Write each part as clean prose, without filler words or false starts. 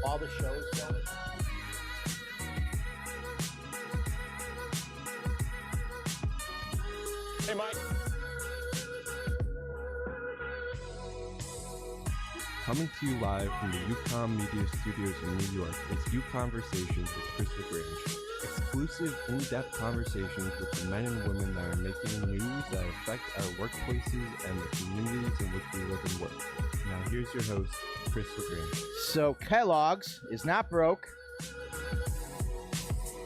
all the shows go. Hey, Mike. Coming to you live from the UConn Media Studios in New York is U-Conversations with Chris LaGrange. Exclusive, in-depth conversations with the men and women that are making news that affect our workplaces and the communities in which we live and work. Now here's your host, Chris LaGrange. So Kellogg's is not broke.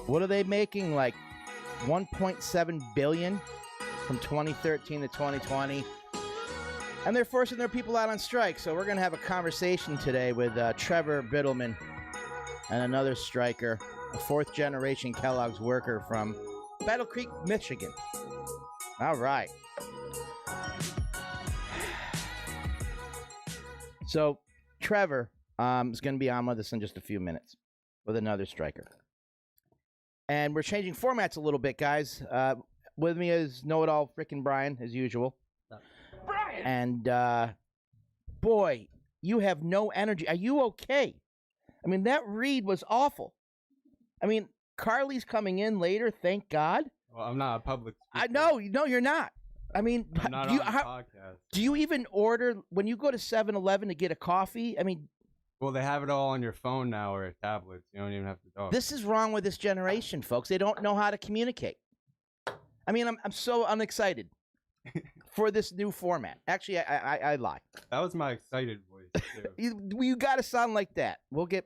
What are they making? Like $1.7 billion from 2013 to 2020. And they're forcing their people out on strike. So we're going to have a conversation today with Trevor Bidelman and another striker, a fourth-generation Kellogg's worker from Battle Creek, Michigan. All right. So Trevor is going to be on with us in just a few minutes with another striker. And we're changing formats a little bit, guys. With me is know-it-all frickin' Brian, as usual. Brian! And, boy, you have no energy. Are you okay? I mean, that read was awful. I mean, Carly's coming in later, thank God. Well, I'm not a public speaker. I know, no, you're not. I mean, I'm not on the podcast. Do you even order, when you go to 7-Eleven to get a coffee, I mean... Well, they have it all on your phone now or tablets. You don't even have to talk. This is wrong with this generation, folks. They don't know how to communicate. I mean, I'm so unexcited for this new format. Actually, I lie. That was my excited voice, too. You got to sound like that. We'll get...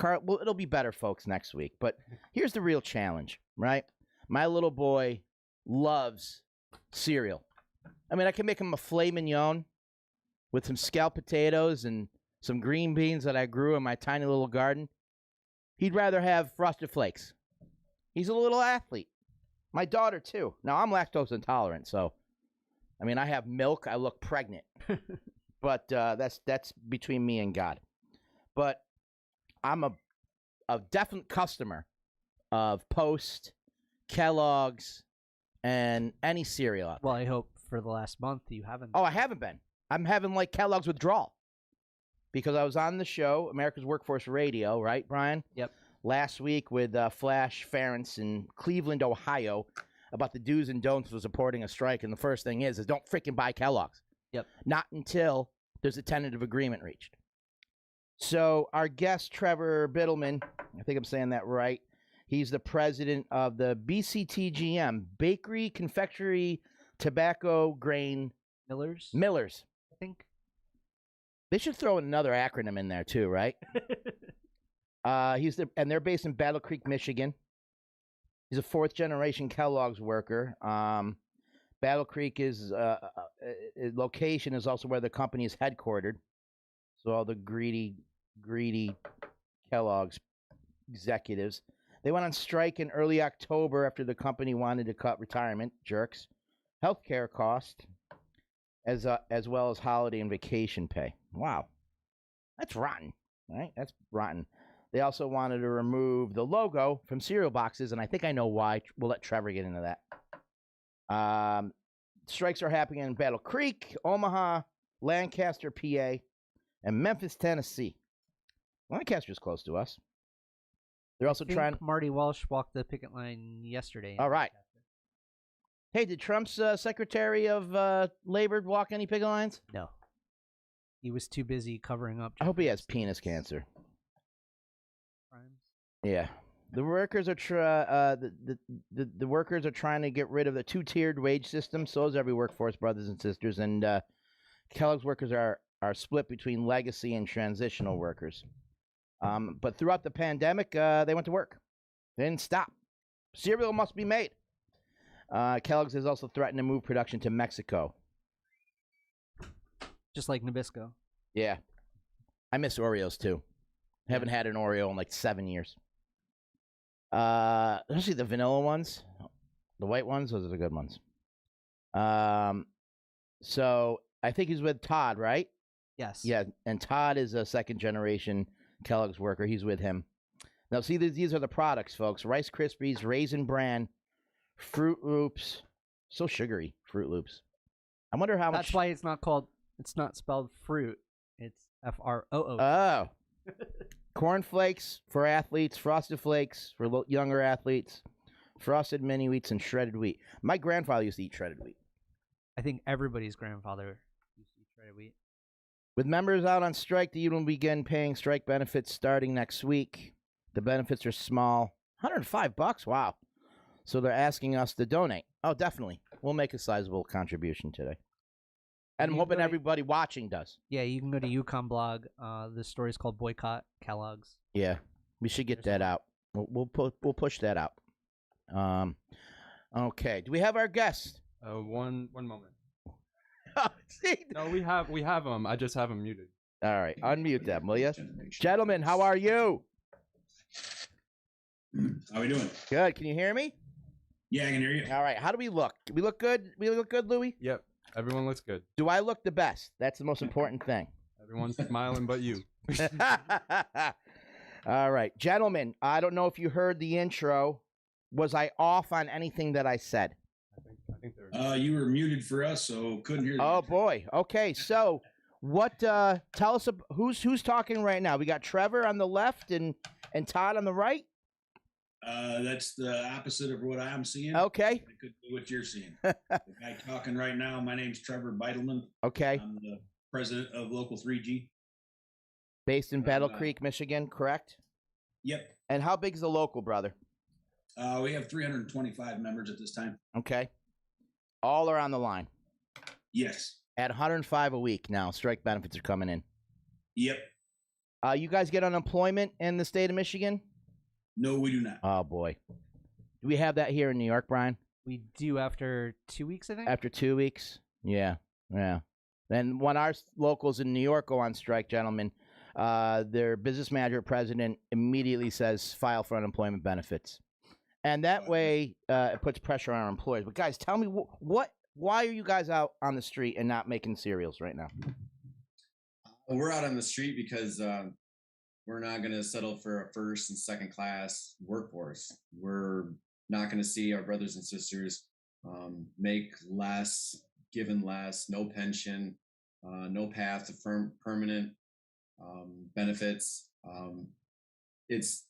Well, it'll be better, folks, next week. But here's the real challenge, right? My little boy loves cereal. I mean, I can make him a filet mignon with some scalloped potatoes and some green beans that I grew in my tiny little garden. He'd rather have Frosted Flakes. He's a little athlete. My daughter, too. Now, I'm lactose intolerant, so, I mean, I have milk. I look pregnant. But that's between me and God. But I'm a definite customer of Post, Kellogg's, and any cereal. Well, I hope for the last month you haven't. Oh, I haven't been. I'm having like Kellogg's withdrawal because I was on the show, America's Workforce Radio, right, Brian? Yep. Last week with Flash Ferentz in Cleveland, Ohio, about the do's and don'ts of supporting a strike. And the first thing is don't freaking buy Kellogg's. Yep. Not until there's a tentative agreement reached. So our guest, Trevor Bidelman, I think I'm saying that right. He's the president of the BCTGM, Bakery, Confectionery, Tobacco, Grain. Millers, I think. They should throw another acronym in there too, right? And they're based in Battle Creek, Michigan. He's a fourth-generation Kellogg's worker. Battle Creek is location is also where the company is headquartered. So all the greedy Kellogg's executives. They went on strike in early October after the company wanted to cut retirement, jerks, healthcare costs, as well as holiday and vacation pay. Wow. That's rotten, right? That's rotten. They also wanted to remove the logo from cereal boxes, and I think I know why. We'll let Trevor get into that. Strikes are happening in Battle Creek, Omaha, Lancaster, PA, and Memphis, Tennessee. Lancaster's close to us. They're also trying. Marty Walsh walked the picket line yesterday. All right. Hey, did Trump's Secretary of Labor walk any picket lines? No. He was too busy covering up. I hope he has penis cancer. Crimes. Yeah. The workers are the workers are trying to get rid of the two-tiered wage system. So is every workforce, brothers and sisters. And Kellogg's workers are split between legacy and transitional workers. But throughout the pandemic, they went to work. They didn't stop. Cereal must be made. Kellogg's has also threatened to move production to Mexico. Just like Nabisco. Yeah. I miss Oreos, too. Haven't had an Oreo in like 7 years. Especially the vanilla ones. The white ones, those are the good ones. So I think he's with Todd, right? Yes. Yeah, and Todd is a second-generation Kellogg's worker. He's with him. Now, see, these are the products, folks. Rice Krispies, Raisin Bran, Fruit Loops. So sugary, Fruit Loops. I wonder how much... That's why it's not spelled fruit. It's F-R-O-O. Oh. Corn Flakes for athletes, Frosted Flakes for younger athletes, Frosted Mini Wheats, and shredded wheat. My grandfather used to eat shredded wheat. I think everybody's grandfather used to eat shredded wheat. With members out on strike, the union will begin paying strike benefits starting next week. The benefits are small, $105. Wow! So they're asking us to donate. Oh, definitely, we'll make a sizable contribution today. And I'm hoping everybody watching does. Yeah, you can go to Yukon blog. The story's called Boycott Kellogg's. Yeah, we should get that out. We'll push that out. Okay. Do we have our guest? One moment. See? No, we have them. I just have them muted. All right, unmute them, will you? Gentlemen, how are you? How we doing? Good. Can you hear me? Yeah, I can hear you. All right. How do we look? Do we look good? We look good, Louie? Yep. Everyone looks good. Do I look the best? That's the most important thing. Everyone's smiling but you. All right. Gentlemen, I don't know if you heard the intro. Was I off on anything that I said? I think they're. You were muted for us, so couldn't hear. Oh boy. Okay. So, what? Tell us who's talking right now. We got Trevor on the left and Todd on the right. That's the opposite of what I'm seeing. Okay. It could be what you're seeing. The guy talking right now, my name's Trevor Bidelman. Okay. I'm the president of Local 3G. Based in Battle Creek, Michigan, correct? Yep. And how big is the local, brother? We have 325 members at this time. Okay. All are on the line. Yes. At 105 a week now, strike benefits are coming in. Yep. You guys get unemployment in the state of Michigan? No, we do not. Oh, boy. Do we have that here in New York, Brian? We do after 2 weeks, I think. After 2 weeks? Yeah. Then when our locals in New York go on strike, gentlemen, their business manager president immediately says, file for unemployment benefits. And that way, it puts pressure on our employers. But, guys, tell me, why are you guys out on the street and not making cereals right now? Well, we're out on the street because we're not going to settle for a first and second class workforce. We're not going to see our brothers and sisters make less, given less, no pension, no path to permanent benefits. It's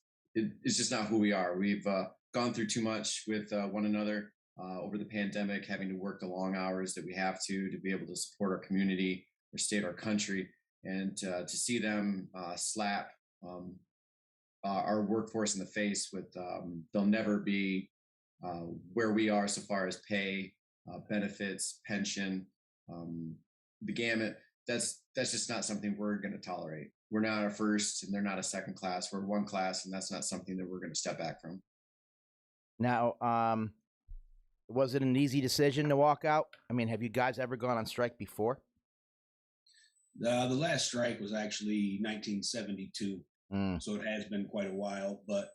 just not who we are. We've gone through too much with one another over the pandemic, having to work the long hours that we have to be able to support our community, our state, our country, and to see them slap our workforce in the face with they'll never be where we are so far as pay, benefits, pension, the gamut. That's just not something we're going to tolerate. We're not a first and they're not a second class. We're one class, and that's not something that we're going to step back from. Now, was it an easy decision to walk out? I mean, have you guys ever gone on strike before? The last strike was actually 1972. So it has been quite a while, but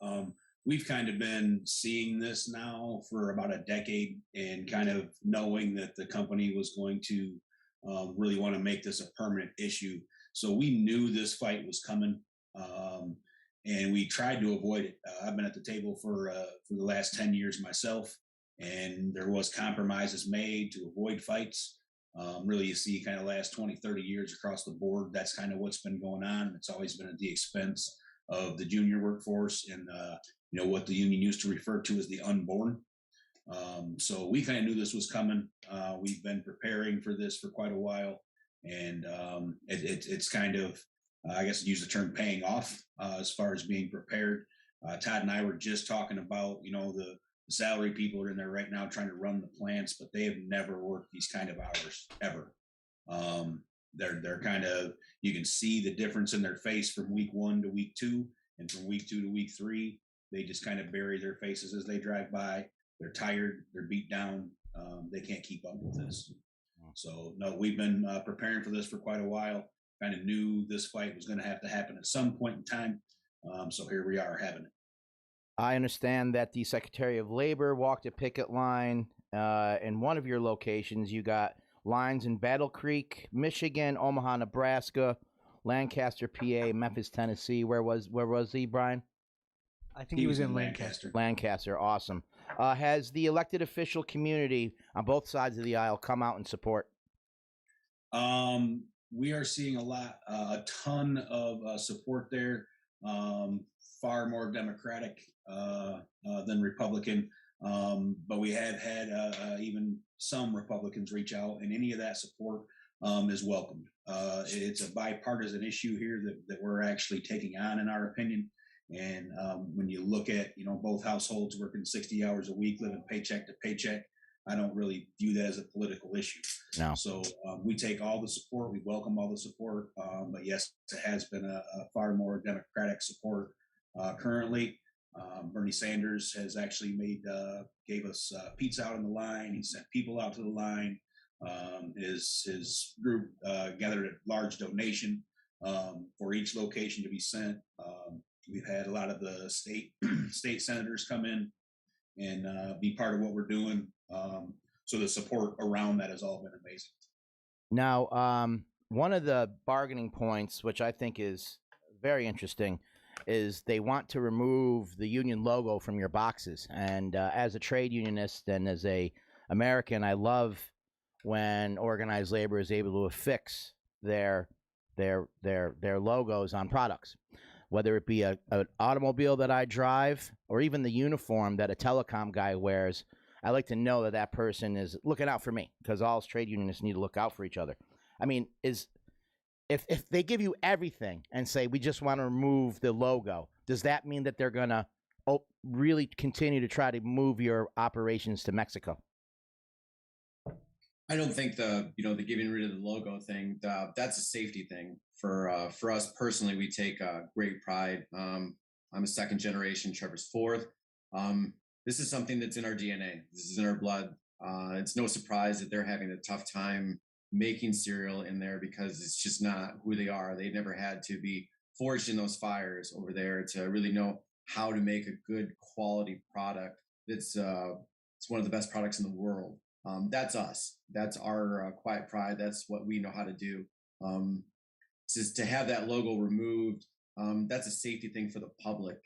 we've kind of been seeing this now for about a decade and kind of knowing that the company was going to really want to make this a permanent issue. So we knew this fight was coming, and we tried to avoid it. I've been at the table for the last 10 years myself, and there was compromises made to avoid fights. Really, you see kind of last 20, 30 years across the board, that's kind of what's been going on. It's always been at the expense of the junior workforce and, what the union used to refer to as the unborn. So we kind of knew this was coming. We've been preparing for this for quite a while. And it's kind of, I guess, use the term paying off as far as being prepared. Todd and I were just talking about, the salary people are in there right now trying to run the plants, but they have never worked these kind of hours ever. They're kind of, you can see the difference in their face from week 1 to week 2, and from week 2 to week 3, they just kind of bury their faces as they drive by. They're tired, they're beat down. They can't keep up with this. So no, we've been preparing for this for quite a while. Kind of knew this fight was going to have to happen at some point in time. So here we are having it. I understand that the Secretary of Labor walked a picket line in one of your locations. You got lines in Battle Creek, Michigan, Omaha, Nebraska, Lancaster, PA, Memphis, Tennessee. Where was he, Brian? I think he was in Lancaster. Lancaster, awesome. Has the elected official community on both sides of the aisle come out and support? We are seeing a ton of support there. far more Democratic than Republican. But we have had even some Republicans reach out, and any of that support is welcomed. It's a bipartisan issue here that we're actually taking on, in our opinion. And when you look at, both households working 60 hours a week, living paycheck to paycheck, I don't really view that as a political issue. No. So we take all the support. We welcome all the support. But yes, it has been a far more Democratic support currently. Bernie Sanders has actually gave us pizza out on the line. He sent people out to the line. His group gathered a large donation for each location to be sent. We've had a lot of the state senators come in and be part of what we're doing. So the support around that has all been amazing. Now, one of the bargaining points, which I think is very interesting, is they want to remove the union logo from your boxes. And as a trade unionist and as a American, I love when organized labor is able to affix their logos on products, whether it be an automobile that I drive or even the uniform that a telecom guy wears. I like to know that that person is looking out for me, because all trade unionists need to look out for each other. I mean, if they give you everything and say, we just want to remove the logo, does that mean that they're going to really continue to try to move your operations to Mexico? I don't think the getting rid of the logo thing, that's a safety thing. For us personally, we take great pride. I'm a second generation, Trevor's fourth. This is something that's in our DNA. This is in our blood. It's no surprise that they're having a tough time making cereal in there, because it's just not who they are. They never had to be forged in those fires over there to really know how to make a good quality product. It's one of the best products in the world. That's us. That's our quiet pride. That's what we know how to do. Just to have that logo removed, that's a safety thing for the public.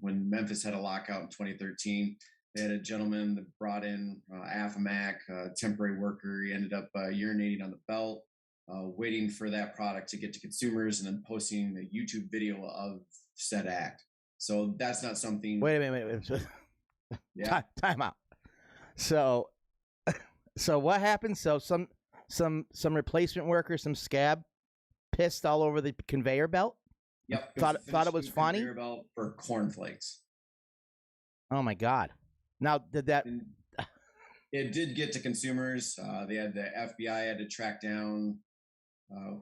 When Memphis had a lockout in 2013, they had a gentleman that brought in Afamac, a temporary worker. He ended up urinating on the belt, waiting for that product to get to consumers, and then posting a YouTube video of said act. So that's not something. Wait a minute. Yeah. Time out. So what happened? So some replacement worker, some scab, pissed all over the conveyor belt. Yep. Thought it was funny. Conveyor belt for cornflakes. Oh my God! Now did that? It did get to consumers. They had the FBI had to track down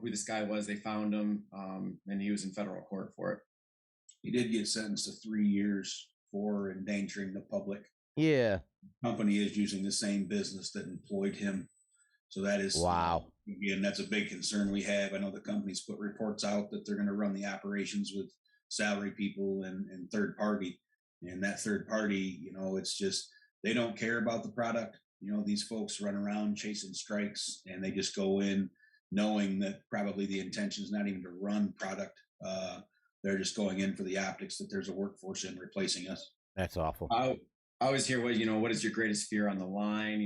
who this guy was. They found him, and he was in federal court for it. He did get sentenced to 3 years for endangering the public. Yeah. The company is using the same business that employed him. So that is, wow. Again, that's a big concern we have. I know the company's put reports out that they're going to run the operations with salary people and third party. And that third party, it's just, they don't care about the product. These folks run around chasing strikes, and they just go in knowing that probably the intention is not even to run product. They're just going in for the optics that there's a workforce in replacing us. That's awful. I always hear, what is your greatest fear on the line?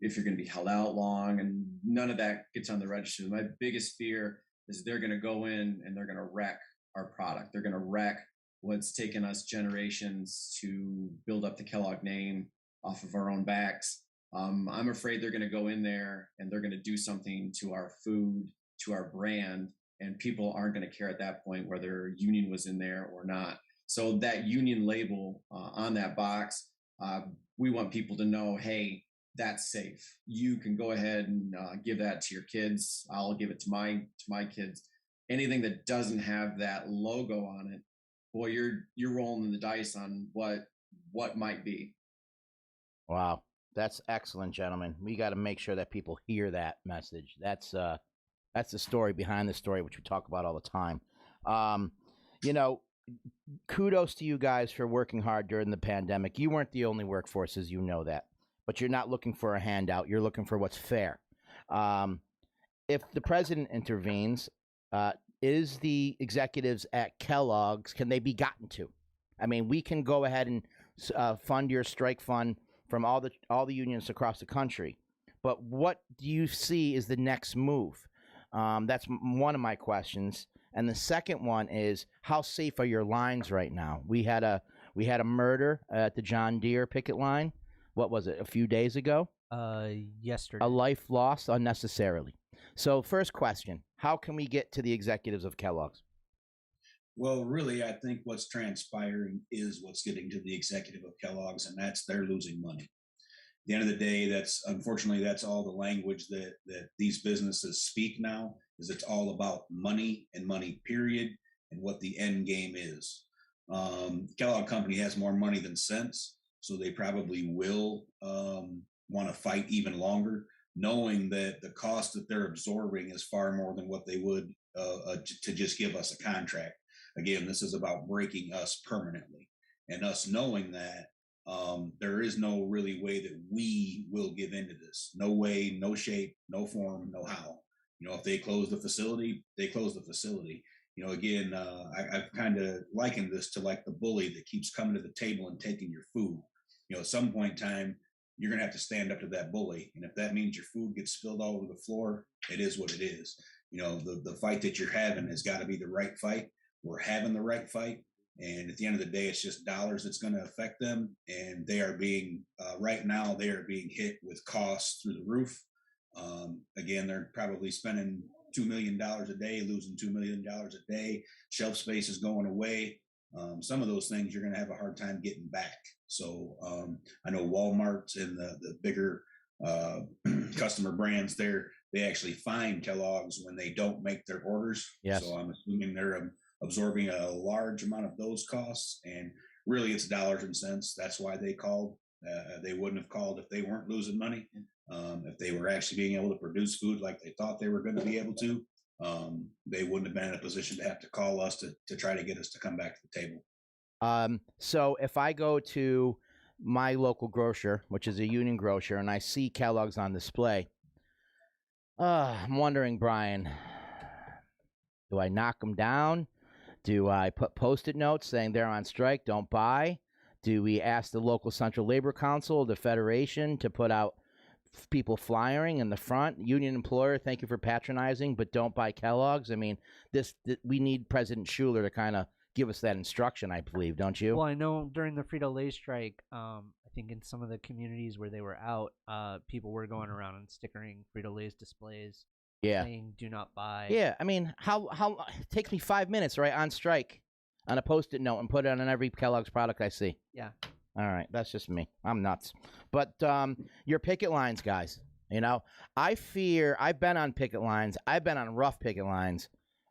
If you're going to be held out long, and none of that gets on the register. My biggest fear is they're going to go in and they're going to wreck our product. They're going to wreck what's taken us generations to build up the Kellogg name off of our own backs. I'm afraid they're going to go in there and they're going to do something to our food, to our brand, and people aren't going to care at that point whether union was in there or not. So that union label on that box, we want people to know, hey, that's safe. You can go ahead and give that to your kids. I'll give it to my kids. Anything that doesn't have that logo on it, boy, you're rolling the dice on what might be. Wow, that's excellent, gentlemen. We got to make sure that people hear that message. That's the story behind the story, which we talk about all the time. Kudos to you guys for working hard during the pandemic. You weren't the only workforces, you know that, but you're not looking for a handout. You're looking for what's fair. If the president intervenes, is the executives at Kellogg's, can they be gotten to? I mean, we can go ahead and fund your strike fund from all the unions across the country, but what do you see is the next move? That's one of my questions. And the second one is, how safe are your lines right now? We had a murder at the John Deere picket line. What was it? A few days ago. Yesterday. A life lost unnecessarily. So first question, how can we get to the executives of Kellogg's? Well, really, I think what's transpiring is what's getting to the executive of Kellogg's, and that's they're losing money. At the end of the day, that's unfortunately that's all the language that these businesses speak now. Is it's all about money and money, period, and what the end game is. Kellogg Company has more money than sense, so they probably will want to fight even longer, knowing that the cost that they're absorbing is far more than what they would to just give us a contract. Again, this is about breaking us permanently, and us knowing that there is no really way that we will give into this. No way, no shape, no form, no how. If they close the facility, they close the facility. Again, I've kind of likened this to like the bully that keeps coming to the table and taking your food. At some point in time, you're going to have to stand up to that bully. And if that means your food gets spilled all over the floor, it is what it is. The fight that you're having has got to be the right fight. We're having the right fight. And at the end of the day, it's just dollars that's going to affect them. And they are being, right now, they are being hit with costs through the roof. Again, they're probably spending $2 million a day, losing $2 million a day. Shelf space is going away. Some of those things you're going to have a hard time getting back. So I know Walmart and the bigger customer brands there, they actually fine Kellogg's when they don't make their orders. Yes. So I'm assuming they're absorbing a large amount of those costs. And really, it's dollars and cents. That's why they called. They wouldn't have called if they weren't losing money. If they were actually being able to produce food like they thought they were going to be able to, they wouldn't have been in a position to have to call us to try to get us to come back to the table. So if I go to my local grocer, which is a union grocer, and I see Kellogg's on display, I'm wondering, Brian, do I knock them down? Do I put Post-it notes saying they're on strike, don't buy? Do we ask the local Central Labor Council, the Federation, to put out people flyering in the front? Union employer, thank you for patronizing, but don't buy Kellogg's. I mean, we need President Schuler to kind of give us that instruction, I believe, don't you? Well, I know during the Frito-Lay strike, I think in some of the communities where they were out, people were going around and stickering Frito-Lay's displays. Yeah. Saying do not buy. Yeah, I mean, how it takes me 5 minutes, right, on strike, on a Post-it note, and put it on every Kellogg's product I see. Yeah. All right, that's just me. I'm nuts. But your picket lines, guys, I fear, I've been on picket lines. I've been on rough picket lines,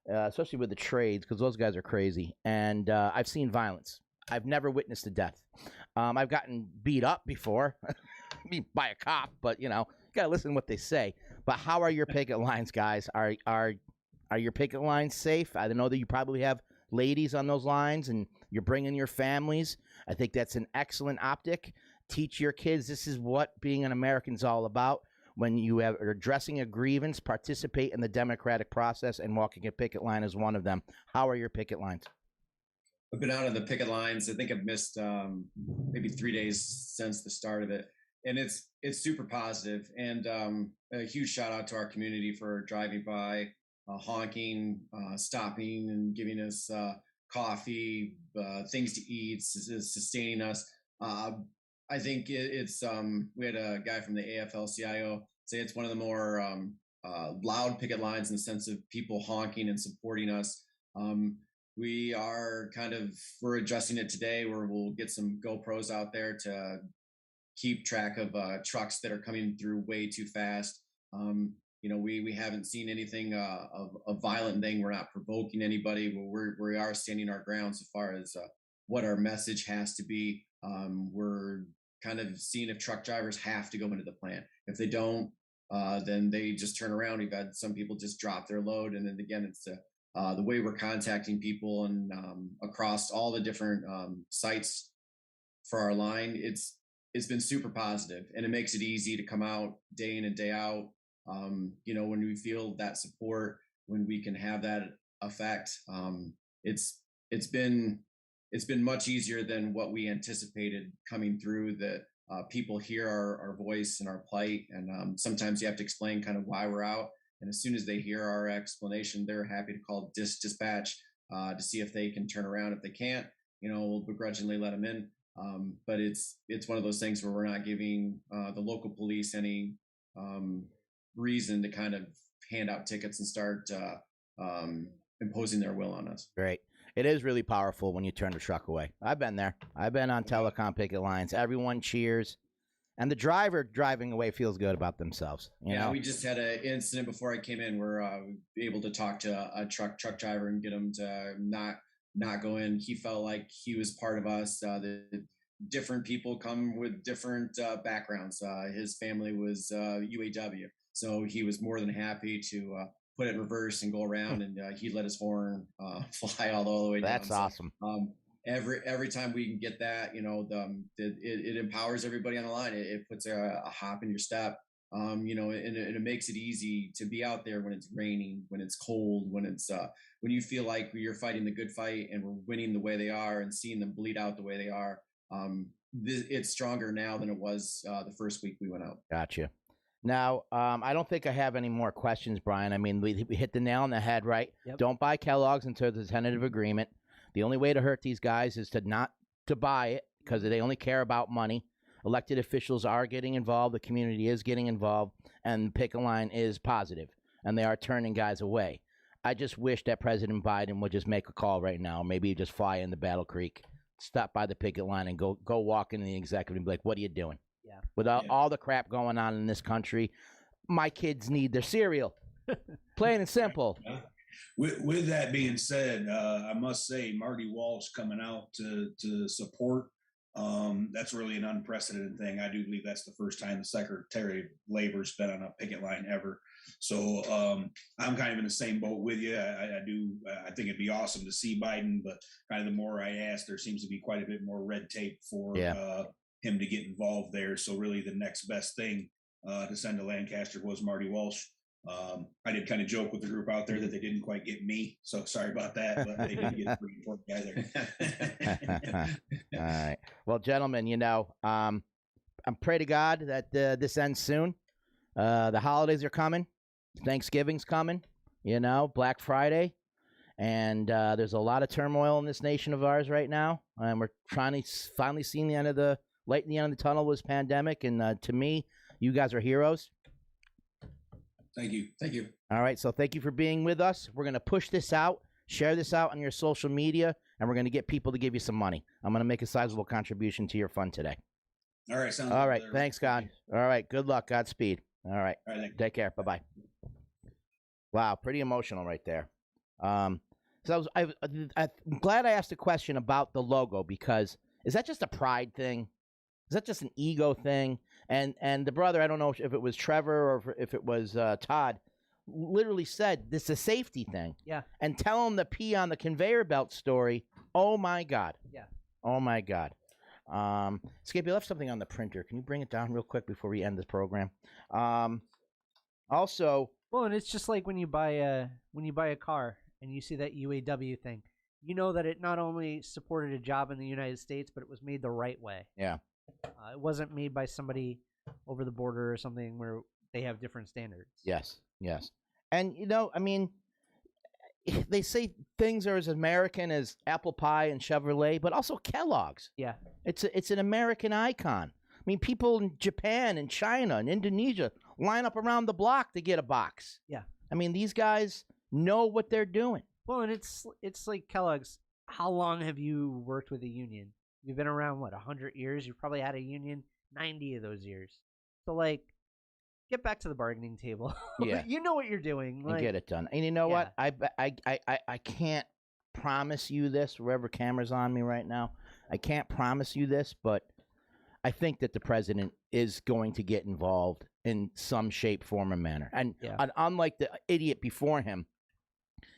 especially with the trades, because those guys are crazy. And I've seen violence. I've never witnessed a death. I've gotten beat up before by a cop, but, you got to listen to what they say. But how are your picket lines, guys? Are your picket lines safe? I know that you probably have ladies on those lines, and you're bringing your families. I think that's an excellent optic. Teach your kids this is what being an American is all about. When you are addressing a grievance, participate in the democratic process, and walking a picket line is one of them. How are your picket lines? I've been out on the picket lines. I think I've missed maybe 3 days since the start of it. And it's super positive. And a huge shout out to our community for driving by, honking, stopping, and giving us coffee, things to eat, sustaining us. I think it's we had a guy from the AFL-CIO say it's one of the more loud picket lines in the sense of people honking and supporting us. We're adjusting it today where we'll get some GoPros out there to keep track of trucks that are coming through way too fast. We haven't seen anything of a violent thing. We're not provoking anybody, but we are standing our ground so far as what our message has to be. We're kind of seeing if truck drivers have to go into the plant. If they don't, then they just turn around. We've had some people just drop their load. And then again, it's the way we're contacting people and across all the different sites for our line. It's been super positive, and it makes it easy to come out day in and day out. When we feel that support, when we can have that effect, it's been much easier than what we anticipated coming through. That people hear our voice and our plight, and sometimes you have to explain kind of why we're out. And as soon as they hear our explanation, they're happy to call dispatch to see if they can turn around. If they can't, we'll begrudgingly let them in. But it's one of those things where we're not giving the local police any reason to kind of hand out tickets and start imposing their will on us. Great. It is really powerful when you turn the truck away. I've been there. I've been on telecom picket lines. Everyone cheers. And the driver driving away feels good about themselves. You know? We just had an incident before I came in where we were able to talk to a truck driver and get him to not go in. He felt like he was part of us. The different people come with different backgrounds. His family was UAW, so he was more than happy to put it in reverse and go around, and he let his horn fly all the way down. That's awesome. Every time we can get that, it empowers everybody on the line. It puts a hop in your step, and it makes it easy to be out there when it's raining, when it's cold, when you feel like you're fighting the good fight and we're winning the way they are and seeing them bleed out the way they are. It's stronger now than it was the first week we went out. Gotcha. Now, I don't think I have any more questions, Brian. I mean, we hit the nail on the head, right? Yep. Don't buy Kellogg's until there's a tentative agreement. The only way to hurt these guys is to not to buy it because they only care about money. Elected officials are getting involved. The community is getting involved, and the picket line is positive, and they are turning guys away. I just wish that President Biden would just make a call right now, maybe just fly into Battle Creek, stop by the picket line, and go walk into the executive and be like, what are you doing? Yeah. Without all the crap going on in this country, my kids need their cereal. Plain and simple. With that being said, I must say Marty Walsh coming out to support, that's really an unprecedented thing. I do believe that's the first time the Secretary of Labor's been on a picket line ever. So I'm kind of in the same boat with you. I think it'd be awesome to see Biden, but kind of the more I ask, there seems to be quite a bit more red tape for him to get involved there. So really the next best thing to send to Lancaster was Marty Walsh. I did kind of joke with the group out there that they didn't quite get me, so sorry about that, but they did get a pretty important guy there. All right. Well, gentlemen, I pray to God that this ends soon. The holidays are coming. Thanksgiving's coming, Black Friday. And there's a lot of turmoil in this nation of ours right now. And we're trying to finally see the end of the light in the end of the tunnel was pandemic. And to me, you guys are heroes. Thank you. All right, so thank you for being with us. We're going to push this out, share this out on your social media, and we're going to get people to give you some money. I'm going to make a sizable contribution to your fund today. All right, sounds all good. right, thanks, God. All right, good luck. Godspeed. All right, take care. Bye-bye. Wow, pretty emotional right there. So I'm glad I asked a question about the logo because is that just a pride thing? Is that just an ego thing? And the brother, I don't know if it was Trevor or if it was Todd, literally said this is a safety thing. Yeah. And tell him the pee on the conveyor belt story. Oh my God. Yeah. Oh my God. Skip, you left something on the printer. Can you bring it down real quick before we end this program? Also. Well, and it's just like when you buy a car and you see that UAW thing, you know that it not only supported a job in the United States, but it was made the right way. Yeah. It wasn't made by somebody over the border or something where they have different standards. Yes. And, they say things are as American as apple pie and Chevrolet, but also Kellogg's. Yeah. It's an American icon. I mean, people in Japan and China and Indonesia line up around the block to get a box. Yeah. I mean, these guys know what they're doing. Well, and it's like Kellogg's. How long have you worked with a union? You've been around, 100 years? You've probably had a union 90 of those years. So, get back to the bargaining table. Yeah. You know what you're doing. And get it done. And you know what? I can't promise you this, wherever camera's on me right now. I can't promise you this, but I think that the president is going to get involved in some shape, form, or manner. And unlike the idiot before him,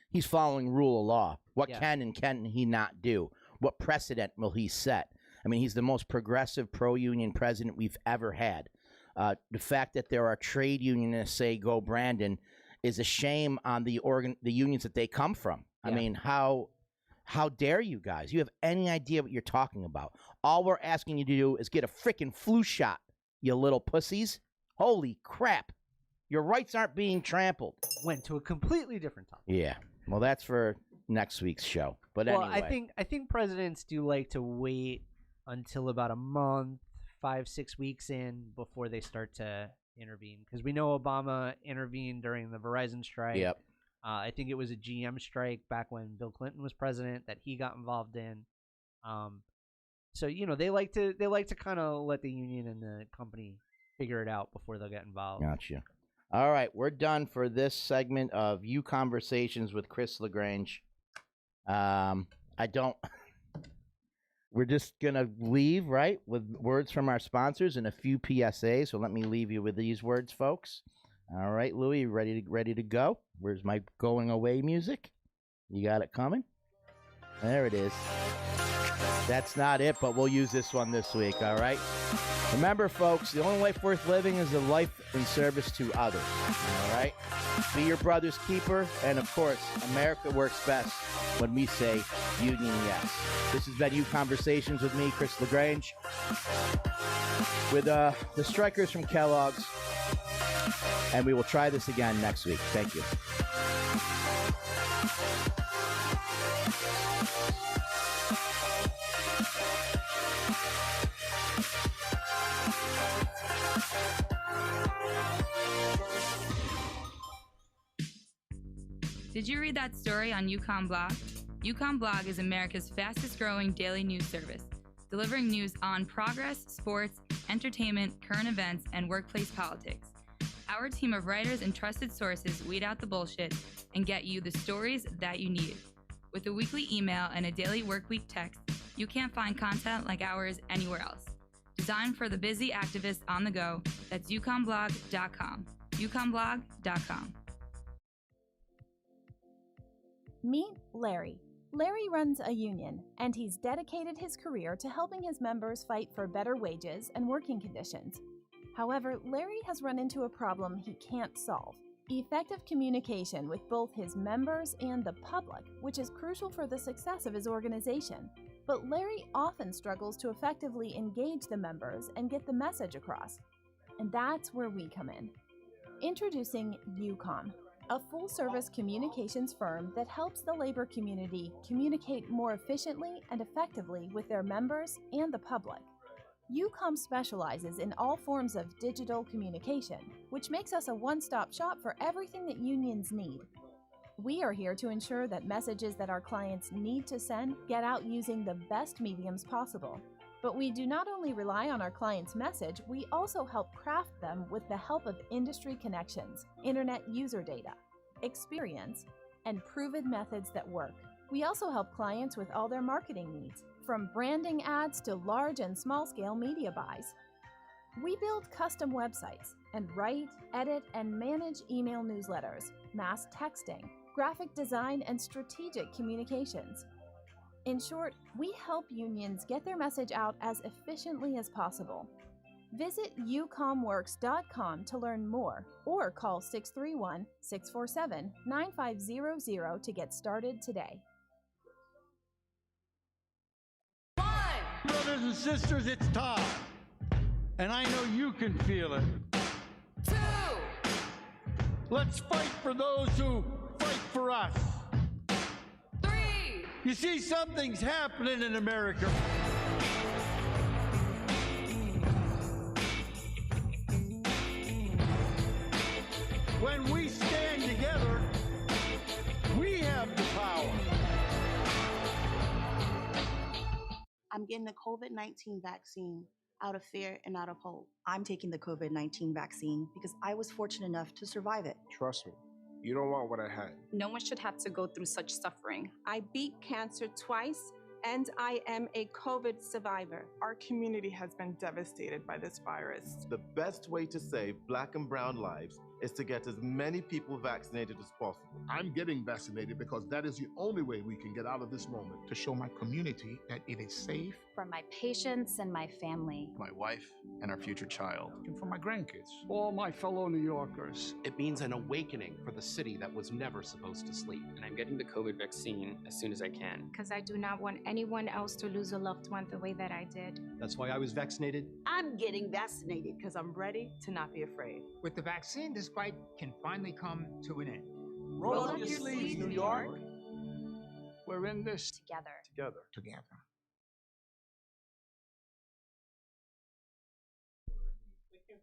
he's following rule of law. What can and can he not do? What precedent will he set? I mean, he's the most progressive pro-union president we've ever had. The fact that there are trade unionists say "Go Brandon" is a shame on the unions that they come from. I mean, how dare you guys? You have any idea what you're talking about? All we're asking you to do is get a frickin' flu shot, you little pussies. Holy crap. Your rights aren't being trampled. Went to a completely different topic. Yeah. Well, that's for next week's show. But Well, anyway. I think presidents do like to wait until about a month, 5-6 weeks in before they start to intervene. Because we know Obama intervened during the Verizon strike. Yep. I think it was a GM strike back when Bill Clinton was president that he got involved in. So they like to kind of let the union and the company figure it out before they'll get involved. Gotcha. All right, we're done for this segment of You Conversations with Chris LaGrange. We're just gonna leave right with words from our sponsors and a few PSAs. So let me leave you with these words, folks. All right, Louie, you ready to go? Where's my going away music? You got it coming? There it is. That's not it, but we'll use this one this week, all right? Remember, folks, the only life worth living is a life in service to others, all right? Be your brother's keeper, and, of course, America works best when we say union yes. This has been You Conversations with me, Chris LaGrange, with the strikers from Kellogg's, and we will try this again next week. Thank you. Did you read that story on Yukon Blog? Yukon Blog is America's fastest growing daily news service, delivering news on progress, sports, entertainment, current events, and workplace politics. Our team of writers and trusted sources weed out the bullshit and get you the stories that you need. With a weekly email and a daily workweek text, you can't find content like ours anywhere else. Designed for the busy activists on the go, that's yukonblog.com. yukonblog.com. Meet Larry. Larry runs a union, and he's dedicated his career to helping his members fight for better wages and working conditions. However, Larry has run into a problem he can't solve: effective communication with both his members and the public, which is crucial for the success of his organization. But Larry often struggles to effectively engage the members and get the message across. And that's where we come in. Introducing UCOM, a full-service communications firm that helps the labor community communicate more efficiently and effectively with their members and the public. UCOM specializes in all forms of digital communication, which makes us a one-stop shop for everything that unions need. We are here to ensure that messages that our clients need to send get out using the best mediums possible. But we do not only rely on our client's message, we also help craft them with the help of industry connections, internet user data, experience, and proven methods that work. We also help clients with all their marketing needs, from branding ads to large and small-scale media buys. We build custom websites and write, edit, and manage email newsletters, mass texting, graphic design, and strategic communications. In short, we help unions get their message out as efficiently as possible. Visit ucomworks.com to learn more, or call 631-647-9500 to get started today. Brothers and sisters, it's time. And I know you can feel it. 2. Let's fight for those who fight for us. 3. You see, something's happening in America. When we stand together, we have the power. I'm getting the COVID-19 vaccine out of fear and out of hope. I'm taking the COVID-19 vaccine because I was fortunate enough to survive it. Trust me, you don't want what I had. No one should have to go through such suffering. I beat cancer twice, and I am a COVID survivor. Our community has been devastated by this virus. The best way to save Black and brown lives is to get as many people vaccinated as possible. I'm getting vaccinated because that is the only way we can get out of this moment. To show my community that it is safe. For my patients and my family. My wife and our future child. And for my grandkids. All my fellow New Yorkers. It means an awakening for the city that was never supposed to sleep. And I'm getting the COVID vaccine as soon as I can. Because I do not want anyone else to lose a loved one the way that I did. That's why I was vaccinated. I'm getting vaccinated because I'm ready to not be afraid. With the vaccine, there's fight can finally come to an end. Roll up your sleeves, New York. We're in this together. Together.